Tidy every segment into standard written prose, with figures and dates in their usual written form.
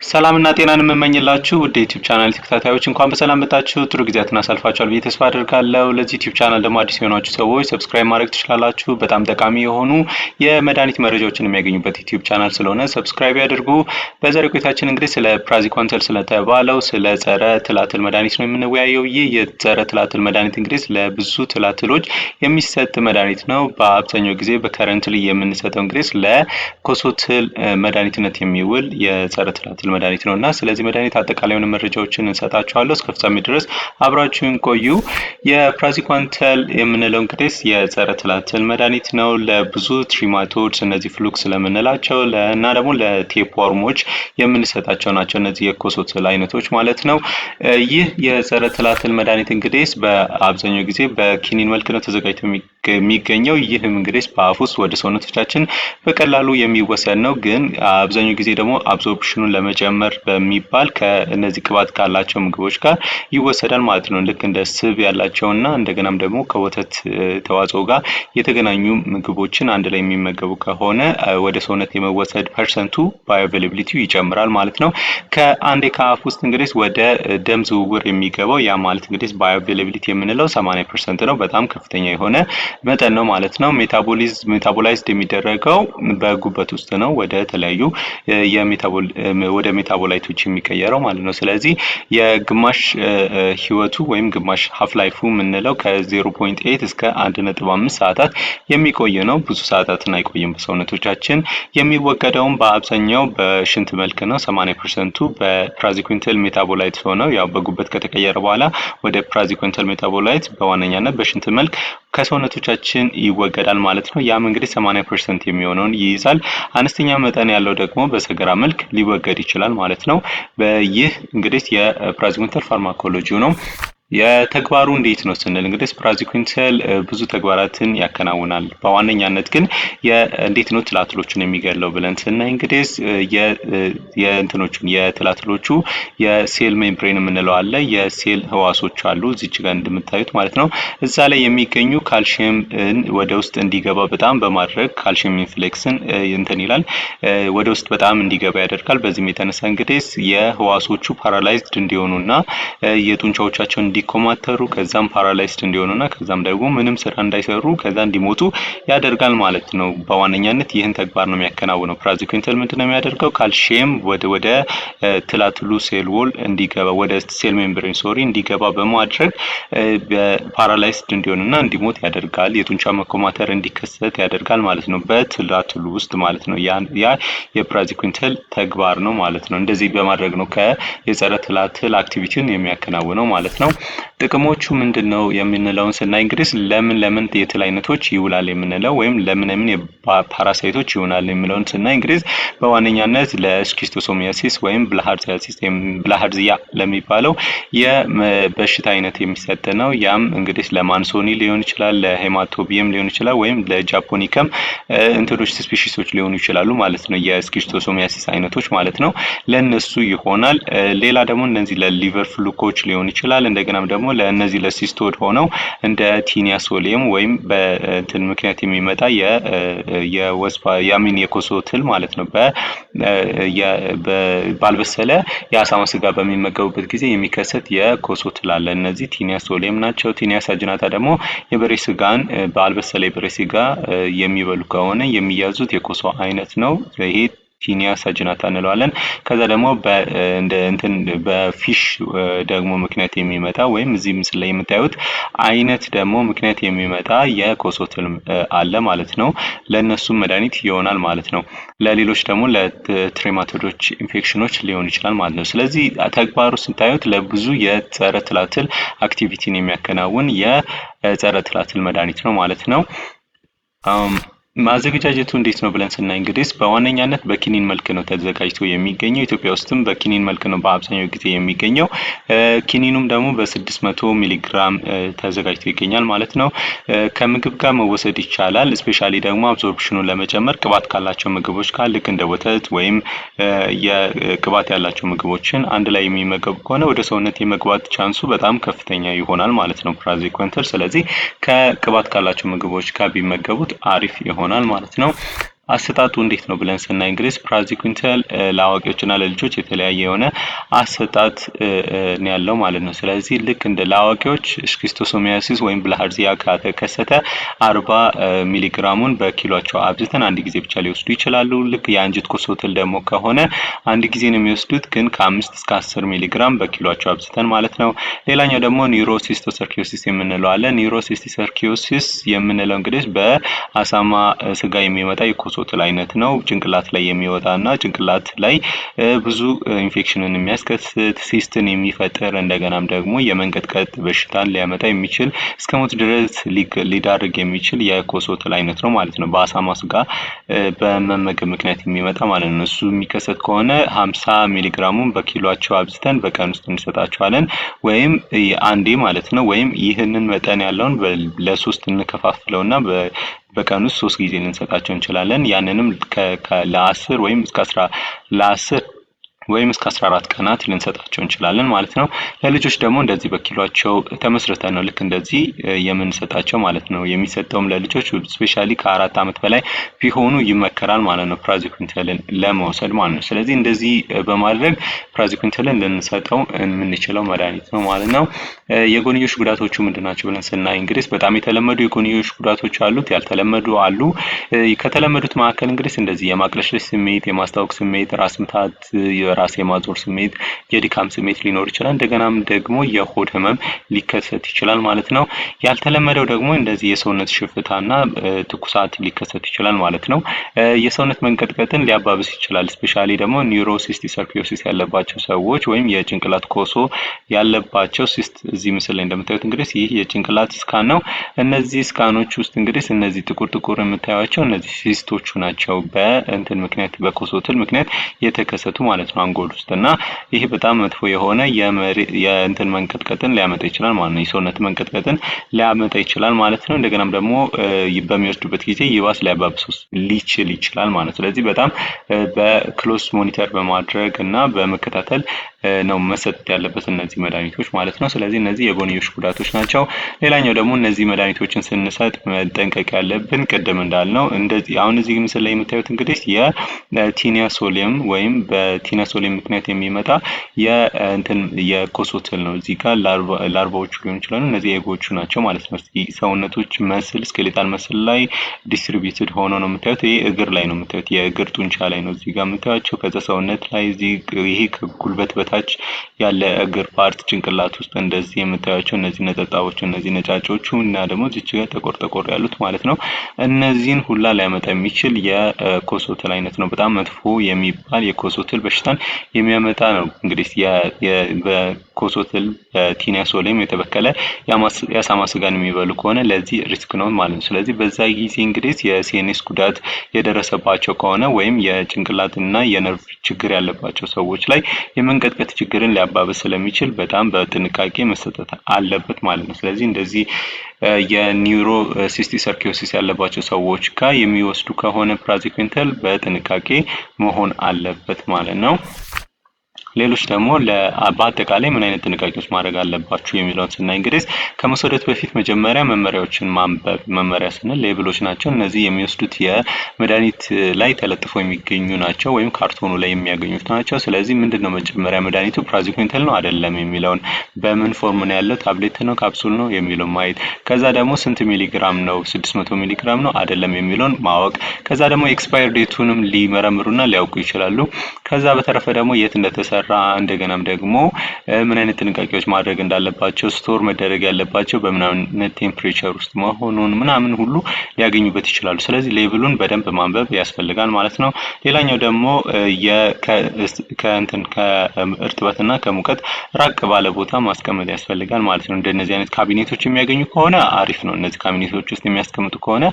ሰላምና ጤናን የምመኝላችሁ ውድ የዩቲዩብ ቻናል ተከታታዮች እንኳን በሰላም መጣችሁ። ጥሩ ጊዜያትን አሳልፋችኋል ብዬ ተስፋ አደርጋለሁ። ለዚህ ዩቲዩብ ቻናል ደግሞ አዲስ የሆናችሁ ሰዎች ሰብስክራይብ ማድረግ ትችላላችሁ። በጣም ጠቃሚ የሆኑ የመድኃኒት መረጃዎችን የሚያገኙበት ዩቲዩብ ቻናል ስለሆነ ሰብስክራይብ ያድርጉ። በዛሬው ቆይታችን እንግዲህ ስለ ፕራዚኮንተል ስለተባለው ስለ ጸረ ትላትል መድኃኒት ነው የምንወያየው። ይህ የጸረ ትላትል መድኃኒት እንግዲህ ለብዙ ትላትሎች የሚሰጥ መድኃኒት ነው። በአብዛኛው ጊዜ በከረንትሊ የምንሰጠው እንግዲህ ለኮሶትል መድኃኒትነት የሚውል የጸረ ትላትል መድኃኒት ነውና ስለዚህ መድኃኒት አጠቃላይ የሆነ መረጃዎችን እንሰጣችኋለሁ። እስከ ፍጻሜ ድረስ አብራችሁን ቆዩ። የፕራዚኮንተል የምንለው እንግዲህ የጸረ ትላትል መድኃኒት ነው። ለብዙ ትሪማቶድስ እነዚህ ፍሉክስ ስለምንላቸው እና ደግሞ ለቴፕወርሞች የምንሰጣቸው ናቸው። እነዚህ የኮሶትል አይነቶች ማለት ነው። ይህ የጸረ ትላትል መድኃኒት እንግዲህ በአብዛኛው ጊዜ በኪኒን መልክ ነው ተዘጋጅቶ የሚገኘው። ይህም እንግዲህ በአፍ ውስጥ ወደ ሰውነቶቻችን በቀላሉ የሚወሰድ ነው። ግን አብዛኛው ጊዜ ደግሞ አብዞርፕሽኑን ለመጨመር በሚባል ከእነዚህ ቅባት ካላቸው ምግቦች ጋር ይወሰዳል ማለት ነው። ልክ እንደ ስብ ያላቸውና እንደገናም ደግሞ ከወተት ተዋጽኦ ጋር የተገናኙ ምግቦችን አንድ ላይ የሚመገቡ ከሆነ ወደ ሰውነት የመወሰድ ፐርሰንቱ ባዮአቬይላቢሊቲው ይጨምራል ማለት ነው። ከአንዴ ከአፍ ውስጥ እንግዲህ ወደ ደም ዝውውር የሚገባው ያ ማለት እንግዲህ ባዮአቬይላቢሊቲ የምንለው 80% ነው። በጣም ከፍተኛ የሆነ መጠን ነው ማለት ነው። ሜታቦላይዝድ የሚደረገው በጉበት ውስጥ ነው ወደ ተለያዩ ወደ ሜታቦላይቶች የሚቀየረው ማለት ነው። ስለዚህ የግማሽ ህይወቱ ወይም ግማሽ ሀፍ ላይፉ የምንለው ከ0.8 እስከ 1.5 ሰዓታት የሚቆይ ነው። ብዙ ሰዓታትን አይቆይም በሰውነቶቻችን። የሚወገደውም በአብዛኛው በሽንት መልክ ነው። 80%ቱ በፕራዚኮንተል ሜታቦላይት ሆነው ያው በጉበት ከተቀየረ በኋላ ወደ ፕራዚኮንተል ሜታቦላይት በዋነኛነት በሽንት መልክ ከሰውነቶቻችን ይወገዳል ማለት ነው። ያም እንግዲህ 80% የሚሆነውን ይይዛል። አነስተኛ መጠን ያለው ደግሞ በሰገራ መልክ ሊወገድ ይችላል ማለት ነው። ይህ እንግዲህ የፕራዚኮንተል ፋርማኮሎጂው ነው። የተግባሩ እንዴት ነው ስንል እንግዲህ ፕራዚኮንተል ብዙ ተግባራትን ያከናውናል። በዋነኛነት ግን እንዴት ነው ትላትሎቹን የሚገለው ብለን ስናይ እንግዲህ የትላትሎቹ የሴል ሜምብሬን የምንለው አለ። የሴል ህዋሶች አሉ እዚች ጋር እንደምታዩት ማለት ነው። እዛ ላይ የሚገኙ ካልሲየም ወደ ውስጥ እንዲገባ በጣም በማድረግ ካልሲየም ኢንፍሌክስን እንትን ይላል ወደ ውስጥ በጣም እንዲገባ ያደርጋል። በዚህም የተነሳ እንግዲህ የህዋሶቹ ፓራላይዝድ እንዲሆኑና የጡንቻዎቻቸው እንዲኮማተሩ ከዛም ፓራላይዝድ እንዲሆኑና ከዛም ደግሞ ምንም ስራ እንዳይሰሩ ከዛ እንዲሞቱ ያደርጋል ማለት ነው። በዋነኛነት ይህን ተግባር ነው የሚያከናውነው። ፕራዚኮንተል ምንድነው የሚያደርገው? ካልሲየም ወደ ትላትሉ ሴል ዎል እንዲገባ ወደ ሴል ሜምብሬን እንዲገባ በማድረግ ፓራላይዝድ እንዲሆንና እንዲሞት ያደርጋል። የጡንቻ መኮማተር እንዲከሰት ያደርጋል ማለት ነው በትላትሉ ውስጥ ማለት ነው። ያ የፕራዚኮንተል ተግባር ነው ማለት ነው። እንደዚህ በማድረግ ነው የጸረ ትላትል አክቲቪቲውን የሚያከናውነው ማለት ነው። ጥቅሞቹ ምንድነው የምንለውን ስናይ እንግዲህ ለምን የትል አይነቶች ይውላል የምንለው ወይም ለምን ፓራሳይቶች ይውላል የሚለውን ስናይ እንግዲህ በዋነኛነት ለስኪስቶሶሚያሲስ ወይም ብላሃርዚያ ለሚባለው የበሽታ አይነት የሚሰጥ ነው። ያም እንግዲህ ለማንሶኒ ሊሆን ይችላል፣ ለሄማቶቢየም ሊሆን ይችላል ወይም ለጃፖኒከም እንትዶች ስፔሺሶች ሊሆኑ ይችላሉ ማለት ነው። የስኪስቶሶሚያሲስ አይነቶች ማለት ነው። ለነሱ ይሆናል። ሌላ ደግሞ እነዚህ ለሊቨር ፍሉኮች ሊሆን ይችላል። እንደገናም ደግሞ ለእነዚህ ለሲስቶድ ሆነው እንደ ቲኒያ ሶሊየም ወይም በእንትን ምክንያት የሚመጣ የኮሶትል ማለት ነው። ባልበሰለ የአሳማ ስጋ በሚመገቡበት ጊዜ የሚከሰት የኮሶትል አለ። እነዚህ ቲኒያ ሶሊየም ናቸው። ቲኒያ ሳጅናታ ደግሞ የበሬ ስጋን ባልበሰለ የበሬ ስጋ የሚበሉ ከሆነ የሚያዙት የኮሶ አይነት ነው። ይሄ ቲኒያ ሳጅናታ እንለዋለን። ከዛ ደግሞ በፊሽ ደግሞ ምክንያት የሚመጣ ወይም እዚህ ምስል ላይ የምታዩት አይነት ደግሞ ምክንያት የሚመጣ የኮሶትል አለ ማለት ነው። ለነሱም መድኃኒት ይሆናል ማለት ነው። ለሌሎች ደግሞ ለትሬማቶዶች ኢንፌክሽኖች ሊሆን ይችላል ማለት ነው። ስለዚህ ተግባሩ ስታዩት ለብዙ የጸረ ትላትል አክቲቪቲን የሚያከናውን የጸረ ትላትል መድኃኒት ነው ማለት ነው። ማዘገጃጀቱ እንዴት ነው ብለን ስናይ እንግዲህ በዋነኛነት በኪኒን መልክ ነው ተዘጋጅቶ የሚገኘው። ኢትዮጵያ ውስጥም በኪኒን መልክ ነው በአብዛኛው ጊዜ የሚገኘው። ኪኒኑም ደግሞ በ600 ሚሊግራም ተዘጋጅቶ ይገኛል ማለት ነው። ከምግብ ጋር መወሰድ ይቻላል። ስፔሻሊ ደግሞ አብዞርፕሽኑን ለመጨመር ቅባት ካላቸው ምግቦች ጋር ልክ እንደ ወተት ወይም የቅባት ያላቸው ምግቦችን አንድ ላይ የሚመገቡ ከሆነ ወደ ሰውነት የመግባት ቻንሱ በጣም ከፍተኛ ይሆናል ማለት ነው ፕራዚኮንተል። ስለዚህ ከቅባት ካላቸው ምግቦች ጋር ቢመገቡት አሪፍ ይሆናል ማለት ነው። አሰጣጡ እንዴት ነው ብለን ስናይ እንግዲህ ፕራዚኩዊንታል ለአዋቂዎችና ለልጆች የተለያየ የሆነ አሰጣጥ ነው ያለው ማለት ነው። ስለዚህ ልክ እንደ ለአዋቂዎች ስኪስቶሶሚያሲስ ወይም ብልሃርዚያ ከተከሰተ 40 ሚሊግራሙን በኪሎቸው አብዝተን አንድ ጊዜ ብቻ ሊወስዱ ይችላሉ። ልክ የአንጀት ኮሶትል ደግሞ ከሆነ አንድ ጊዜ ነው የሚወስዱት፣ ግን ከ5 እስከ 10 ሚሊግራም በኪሎቸው አብዝተን ማለት ነው። ሌላኛው ደግሞ ኒውሮሲስቶሰርኪዮሲስ የምንለው አለ። ኒውሮሲስቶሰርኪዮሲስ የምንለው እንግዲህ በአሳማ ስጋ የሚመጣ የኮሶትል አይነት ነው። ጭንቅላት ላይ የሚወጣና ጭንቅላት ላይ ብዙ ኢንፌክሽንን የሚያስከስት ሲስትን የሚፈጥር እንደገናም ደግሞ የመንቀጥቀጥ በሽታን ሊያመጣ የሚችል እስከ ሞት ድረስ ሊዳርግ የሚችል የኮሶትል አይነት ነው ማለት ነው። በአሳማ ስጋ በመመገብ ምክንያት የሚመጣ ማለት ነው። እሱ የሚከሰት ከሆነ 50 ሚሊግራሙን በኪሎአቸው አብዝተን በቀን ውስጥ እንሰጣቸዋለን፣ ወይም አንዴ ማለት ነው። ወይም ይህንን መጠን ያለውን ለሶስት እንከፋፍለውና በቀን ውስጥ 3 ጊዜ ልንሰጣቸው እንችላለን። ያንንም ለ10 ወይም እስከ 14 ቀናት ልንሰጣቸው እንችላለን ማለት ነው። ለልጆች ደግሞ እንደዚህ በኪሎአቸው ተመስርተን ነው ልክ እንደዚህ የምንሰጣቸው ማለት ነው። የሚሰጠውም ለልጆች ስፔሻሊ ከ4 ዓመት በላይ ቢሆኑ ይመከራል ማለት ነው፣ ፕራዚኩዊንታልን ለመውሰድ ማለት ነው። ስለዚህ እንደዚህ በማድረግ ፕራዚኩዊንታልን ልንሰጠው የምንችለው መድኃኒት ነው ማለት ነው። የጎንዮሽ ጉዳቶቹ ምንድናቸው ብለን ስናይ እንግዲህ በጣም የተለመዱ የጎንዮሽ ጉዳቶች አሉት፣ ያልተለመዱ አሉ። ከተለመዱት መካከል እንግዲህ እንደዚህ የማቅለሽለሽ ስሜት፣ የማስታወክ ስሜት፣ ራስ ምታት፣ ራስ የማዞር ስሜት፣ የድካም ስሜት ሊኖር ይችላል። እንደገናም ደግሞ የሆድ ህመም ሊከሰት ይችላል ማለት ነው። ያልተለመደው ደግሞ እንደዚህ የሰውነት ሽፍታና ትኩሳት ሊከሰት ይችላል ማለት ነው። የሰውነት መንቀጥቀጥን ሊያባብስ ይችላል። ስፔሻሊ ደግሞ ኒውሮሲስቶሰርኪዮሲስ ያለባቸው ሰዎች ወይም የጭንቅላት ኮሶ ያለባቸው ሲስት እዚህ ምስል ላይ እንደምታዩት እንግዲህ ይህ የጭንቅላት ስካን ነው። እነዚህ ስካኖች ውስጥ እንግዲህ እነዚህ ጥቁር የምታዩቸው እነዚህ ሲስቶቹ ናቸው፣ በእንትን ምክንያት በኮሶትል ምክንያት የተከሰቱ ማለት ነው አንጎል ውስጥ። እና ይሄ በጣም መጥፎ የሆነ የእንትን መንቀጥቀጥን ሊያመጣ ይችላል ማለት ነው። የሰውነት መንቀጥቀጥን ሊያመጣ ይችላል ማለት ነው። እንደገናም ደግሞ በሚወስዱበት ጊዜ ይባስ ሊያባብስ ሊችል ይችላል ማለት ነው። ስለዚህ በጣም በክሎስ ሞኒተር በማድረግ እና በመከታተል ነው መሰጠት ያለበት እነዚህ መድኃኒቶች ማለት ነው። ስለዚህ እነዚህ የጎንዮሽ ጉዳቶች ናቸው። ሌላኛው ደግሞ እነዚህ መድኃኒቶችን ስንሰጥ መጠንቀቅ ያለብን ቅድም እንዳልነው እንደዚህ አሁን እዚህ ምስል ላይ የምታዩት እንግዲህ የቲኒያሶሊየም ወይም በቲኒያሶሊየም ምክንያት የሚመጣ የኮሶትል ነው። እዚህ ጋር ላርቫዎቹ ሊሆኑ ይችላሉ። እነዚህ ኤጎቹ ናቸው ማለት ነው። ሰውነቶች መስል ስኬሌታል መስል ላይ ዲስትሪቢዩትድ ሆኖ ነው የምታዩት። ይሄ እግር ላይ ነው የምታዩት፣ የእግር ጡንቻ ላይ ነው እዚህ ጋር የምታዩቸው። ከዛ ሰውነት ላይ ይሄ ከጉልበት በታች ያለ እግር ፓርት ጭንቅላት ውስጥ እንደዚህ የምታዩቸው እነዚህ ነጠጣዎቹ፣ እነዚህ ነጫጮቹ እና ደግሞ እዚች ጋር ጠቆር ያሉት ማለት ነው። እነዚህን ሁላ ሊያመጣ የሚችል የኮሶትል አይነት ነው። በጣም መጥፎ የሚባል የኮሶትል በሽታን የሚያመጣ ነው። እንግዲህ በኮሶትል በቲኒያሶሊየም የተበከለ የአሳማ ስጋን የሚበሉ ከሆነ ለዚህ ሪስክ ነው ማለት ነው። ስለዚህ በዛ ጊዜ እንግዲህ የሲኤንኤስ ጉዳት የደረሰባቸው ከሆነ ወይም የጭንቅላትና የነርቭ ችግር ያለባቸው ሰዎች ላይ የመንቀጥቀጥ ችግርን ሊያባብስ ስለሚችል በጣም በጥንቃቄ መሰጠት አለበት ማለት ነው። ስለዚህ እንደዚህ የኒውሮሲስቶሰርኪዮሲስ ያለባቸው ሰዎች ጋር የሚወስዱ ከሆነ ፕራዚኩዊንታል በጥንቃቄ መሆን አለበት ማለት ነው። ሌሎች ደግሞ በአጠቃላይ ምን አይነት ጥንቃቄዎች ማድረግ አለባችሁ የሚለውን ስናይ እንግዲህ ከመውሰድ በፊት መጀመሪያ መመሪያዎችን ማንበብ። መመሪያ ስንል ሌብሎች ናቸው። እነዚህ የሚወስዱት የመድኃኒት ላይ ተለጥፈው የሚገኙ ናቸው ወይም ካርቶኑ ላይ የሚያገኙት ናቸው። ስለዚህ ምንድነው መጀመሪያ መድኃኒቱ ፕራዚኩዊንታል ነው አይደለም የሚለውን፣ በምን ፎርም ነው ያለው፣ ታብሌት ነው ካፕሱል ነው የሚለውን ማየት። ከዛ ደግሞ ስንት ሚሊግራም ነው፣ 600 ሚሊግራም ነው አይደለም የሚለውን ማወቅ። ከዛ ደግሞ ኤክስፓየር ዴቱንም ሊመረምሩና ሊያውቁ ይችላሉ። ከዛ በተረፈ ደግሞ የት እንደተሰራ እንደገናም ደግሞ ምን አይነት ጥንቃቄዎች ማድረግ እንዳለባቸው፣ ስቶር መደረግ ያለባቸው በምን አይነት ቴምፕሬቸር ውስጥ መሆኑን ምናምን ሁሉ ሊያገኙበት ይችላሉ። ስለዚህ ሌብሉን በደንብ ማንበብ ያስፈልጋል ማለት ነው። ሌላኛው ደግሞ ከእርጥበትና ከሙቀት ራቅ ባለ ቦታ ማስቀመጥ ያስፈልጋል ማለት ነው። እንደነዚህ አይነት ካቢኔቶች የሚያገኙ ከሆነ አሪፍ ነው። እነዚህ ካቢኔቶች ውስጥ የሚያስቀምጡ ከሆነ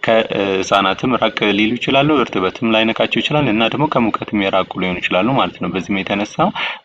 ከህፃናትም ራቅ ሊሉ ይችላሉ፣ እርጥበትም ላይነካቸው ይችላል እና ደግሞ ከሙቀትም የራቁ ሊሆኑ ይችላሉ ማለት ነው። በዚህም የተነሳ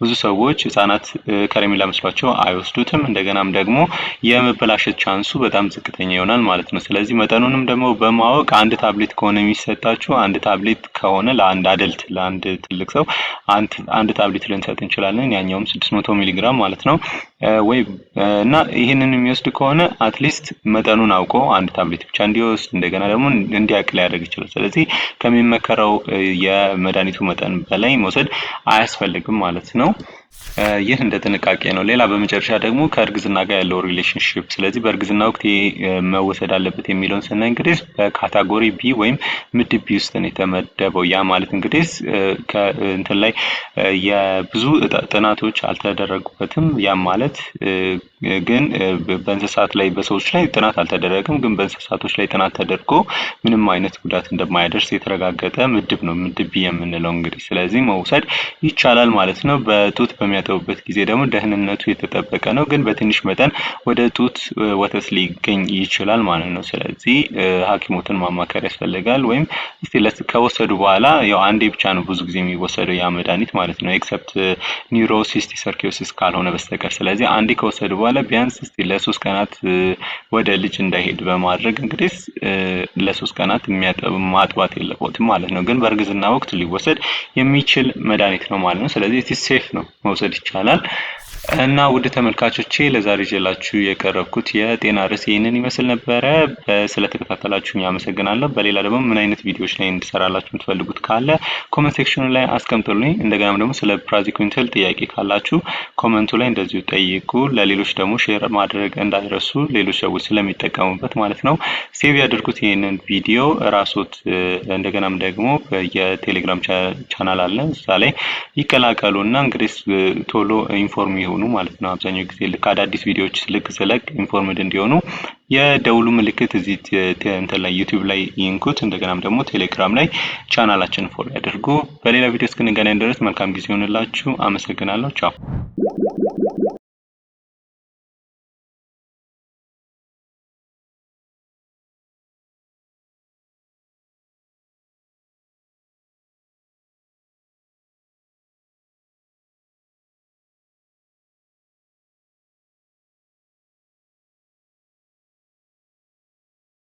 ብዙ ሰዎች ህፃናት ከረሜላ መስሏቸው አይወስዱትም። እንደገናም ደግሞ የመበላሸት ቻንሱ በጣም ዝቅተኛ ይሆናል ማለት ነው። ስለዚህ መጠኑንም ደግሞ በማወቅ አንድ ታብሌት ከሆነ የሚሰጣችሁ አንድ ታብሌት ከሆነ ለአንድ አደልት ለአንድ ትልቅ ሰው አንድ ታብሌት ልንሰጥ እንችላለን። ያኛውም 600 ሚሊግራም ማለት ነው። ወይ እና ይህንን የሚወስድ ከሆነ አትሊስት መጠኑን አውቆ አንድ ታብሌት ብቻ እንዲወስድ እንደገና ደግሞ እንዲያውቅ ሊያደርግ ይችላል። ስለዚህ ከሚመከረው የመድኃኒቱ መጠን በላይ መውሰድ አያስፈልግም ማለት ነው። ይህ እንደ ጥንቃቄ ነው። ሌላ በመጨረሻ ደግሞ ከእርግዝና ጋር ያለው ሪሌሽንሽፕ፣ ስለዚህ በእርግዝና ወቅት መወሰድ አለበት የሚለውን ስናይ እንግዲህ በካታጎሪ ቢ ወይም ምድብ ቢ ውስጥ ነው የተመደበው። ያ ማለት እንግዲህ ከእንትን ላይ የብዙ ጥናቶች አልተደረጉበትም። ያም ማለት ግን በእንስሳት ላይ በሰዎች ላይ ጥናት አልተደረገም፣ ግን በእንስሳቶች ላይ ጥናት ተደርጎ ምንም አይነት ጉዳት እንደማያደርስ የተረጋገጠ ምድብ ነው ምድብ ቢ የምንለው እንግዲህ። ስለዚህ መውሰድ ይቻላል ማለት ነው። በጡት በሚያጠቡበት ጊዜ ደግሞ ደህንነቱ የተጠበቀ ነው፣ ግን በትንሽ መጠን ወደ ጡት ወተት ሊገኝ ይችላል ማለት ነው። ስለዚህ ሐኪሞትን ማማከር ያስፈልጋል። ወይም እስቲ ከወሰዱ በኋላ ያው አንዴ ብቻ ነው ብዙ ጊዜ የሚወሰደው ያ መድኃኒት ማለት ነው፣ ኤክሰፕት ኒውሮሲስቲክ ሰርኪዮሲስ ካልሆነ በስተቀር። ስለዚህ አንዴ ከወሰዱ በኋላ ቢያንስ እስቲ ለ3 ቀናት ወደ ልጅ እንዳይሄድ በማድረግ እንግዲህ ለ3 ቀናት ማጥባት የለበትም ማለት ነው። ግን በእርግዝና ወቅት ሊወሰድ የሚችል መድኃኒት ነው ማለት ነው። ስለዚህ ሴፍ ነው፣ መውሰድ ይቻላል። እና ውድ ተመልካቾቼ ለዛሬ ይዤላችሁ የቀረብኩት የጤና ርዕስ ይህንን ይመስል ነበረ። ስለተከታተላችሁኝ አመሰግናለሁ። በሌላ ደግሞ ምን አይነት ቪዲዮዎች ላይ እንድሰራላችሁ የምትፈልጉት ካለ ኮመንት ሴክሽኑ ላይ አስቀምጡልኝ። እንደገናም ደግሞ ስለ ፕራዚኩዊንታል ጥያቄ ካላችሁ ኮመንቱ ላይ እንደዚሁ ጠይቁ። ለሌሎች ደግሞ ሼር ማድረግ እንዳትረሱ፣ ሌሎች ሰዎች ስለሚጠቀሙበት ማለት ነው። ሴቭ ያድርጉት ይህንን ቪዲዮ ራስዎት። እንደገናም ደግሞ የቴሌግራም ቻናል አለ፣ እዛ ላይ ይቀላቀሉና እንግዲህ ቶሎ ኢንፎርም ይሁኑ ማለት ነው። አብዛኛው ጊዜ ልክ አዳዲስ ቪዲዮዎች ልክ ስለቅ ኢንፎርምድ እንዲሆኑ የደውሉ ምልክት እዚህ እንትን ላይ ዩቲዩብ ላይ ይንኩት። እንደገናም ደግሞ ቴሌግራም ላይ ቻናላችንን ፎሎ ያድርጉ። በሌላ ቪዲዮ እስክንገናኝ ድረስ መልካም ጊዜ ይሁንላችሁ። አመሰግናለሁ። ቻው።